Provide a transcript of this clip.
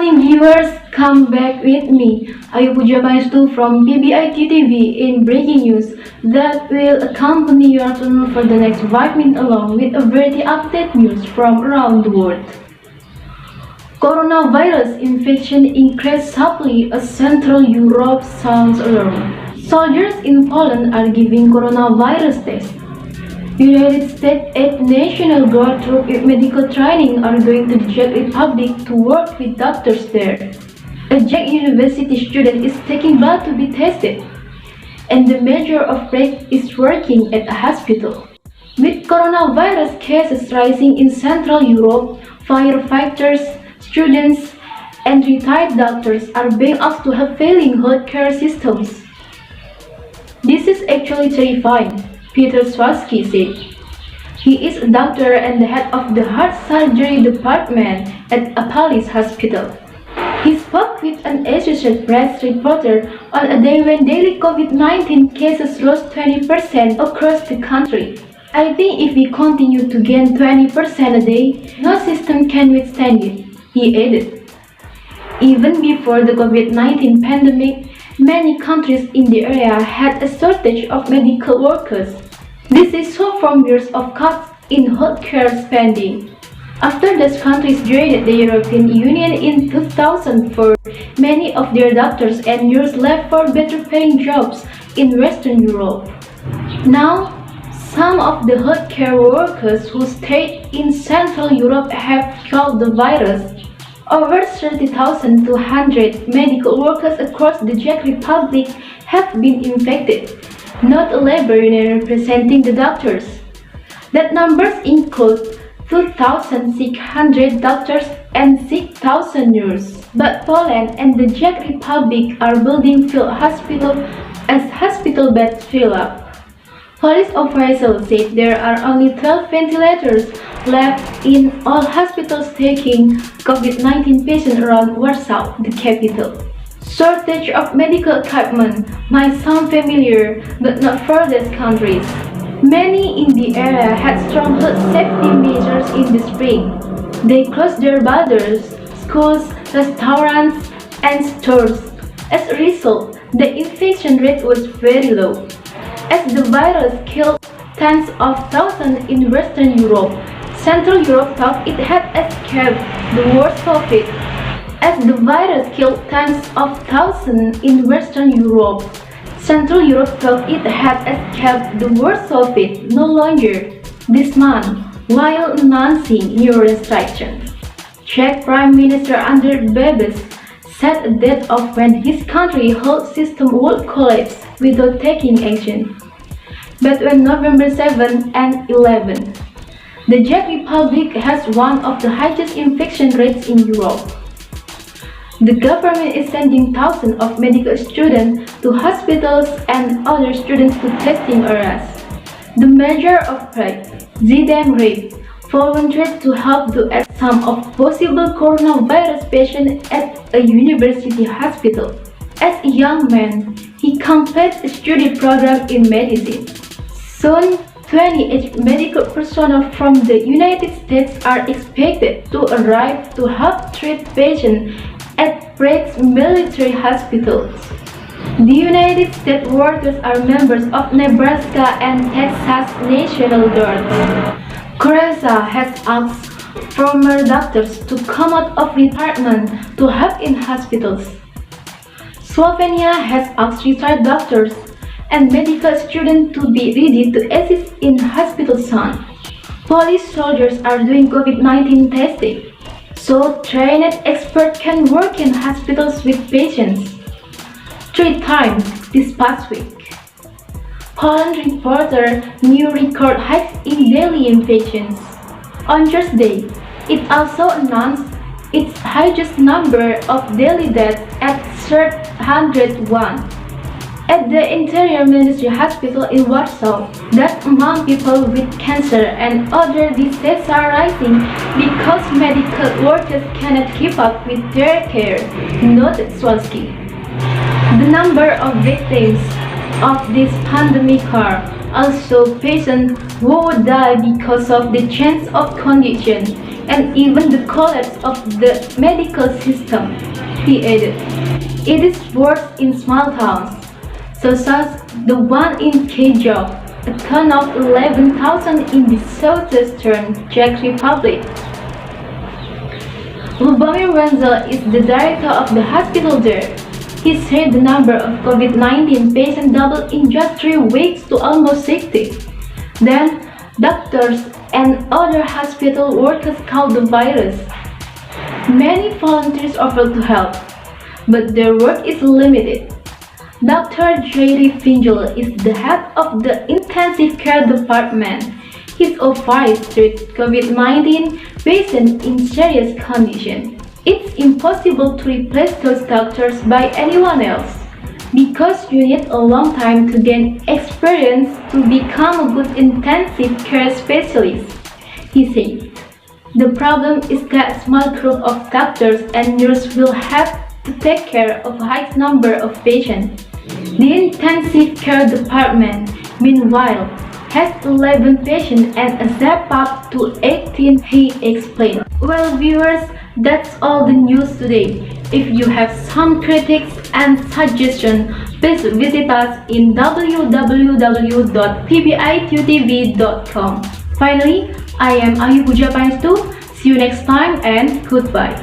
morning viewers, come back with me, Ayu Pujamaistu from PBIT TV in breaking news that will accompany your afternoon for the next 5 minutes along with a variety update news from around the world. Coronavirus infection increased sharply as Central Europe sounds alarm. Soldiers in Poland are giving coronavirus tests. United States 8 National Guard troops with medical training are going to the Czech Republic to work with doctors there. A Czech university student is taking blood to be tested, and the mayor of Prague is working at a hospital. With coronavirus cases rising in Central Europe, firefighters, students, and retired doctors are being asked to help failing healthcare systems. This is actually terrifying, Peter Swarsky said. He is a doctor and the head of the heart surgery department at a Polish hospital. He spoke with an Associated Press reporter on a day when daily COVID-19 cases rose 20% across the country. I think if we continue to gain 20% a day, no system can withstand it, he added. Even before the COVID-19 pandemic, many countries in the area had a shortage of medical workers. This is so from years of cuts in healthcare spending. After those countries joined the European Union in 2004, many of their doctors and nurses left for better paying jobs in Western Europe. Now, some of the healthcare workers who stayed in Central Europe have caught the virus. Over 30,200 medical workers across the Czech Republic have been infected, not a labor union representing the doctors. That numbers include 2,600 doctors and 6,000 nurses. But Poland and the Czech Republic are building field hospitals as hospital beds fill up. Police officials said there are only 12 ventilators left in all hospitals taking COVID-19 patients around Warsaw, the capital. Shortage of medical equipment might sound familiar, but not for these countries. Many in the area had strong health safety measures in the spring. They closed their borders, schools, restaurants, and stores. As a result, the infection rate was very low. As the virus killed tens of thousands in Western Europe, Central Europe thought it had escaped the worst of it. As the virus killed tens of thousands in Western Europe, Central Europe thought it had escaped the worst of it no longer this month, while announcing new restrictions. Czech Prime Minister Andrej Babiš set a date of when his country's health system would collapse without taking action. But when November 7 and 11, the Czech Republic has one of the highest infection rates in Europe. The government is sending thousands of medical students to hospitals and other students to testing areas. The mayor of Prague, Zidane Reif, volunteered to help to add some of possible coronavirus patients at a university hospital. As a young man, he completed a study program in medicine. Soon, 28 medical personnel from the United States are expected to arrive to help treat patients at Prague's military hospitals. The United States workers are members of Nebraska and Texas National Guard. Croatia has asked former doctors to come out of retirement to help in hospitals. Slovenia has asked retired doctors and medical students to be ready to assist in hospital soon. Police soldiers are doing COVID-19 testing, so trained experts can work in hospitals with patients 3 times this past week. Poland reported new record highs in daily infections. On Thursday, it also announced its highest number of daily deaths at 301. At the Interior Ministry Hospital in Warsaw, that among people with cancer and other diseases are rising because medical workers cannot keep up with their care, noted Swarsky. The number of victims of this pandemic are also patients who would die because of the change of condition, and even the collapse of the medical system. He added, it is worse in small towns, such as the one in Kejov, a town of 11,000 in the southeastern Czech Republic. Lubomir Wenzel is the director of the hospital there. He said the number of COVID-19 patients doubled in just 3 weeks to almost 60. Then, doctors and other hospital workers caught the virus. Many volunteers offered to help, but their work is limited. Dr. J.D. Fingel is the head of the intensive care department. His office treats COVID-19 patients in serious condition. It's impossible to replace those doctors by anyone else, because you need a long time to gain experience to become a good intensive care specialist. He said, the problem is that small group of doctors and nurses will have to take care of a high number of patients. The intensive care department, meanwhile, has 11 patients and a step up to 18, he explained. Well, viewers, that's all the news today. If you have some critics and suggestions, please visit us in www.pbitutv.com. Finally, I am Ayu Puja Pangestu. See you next time and goodbye.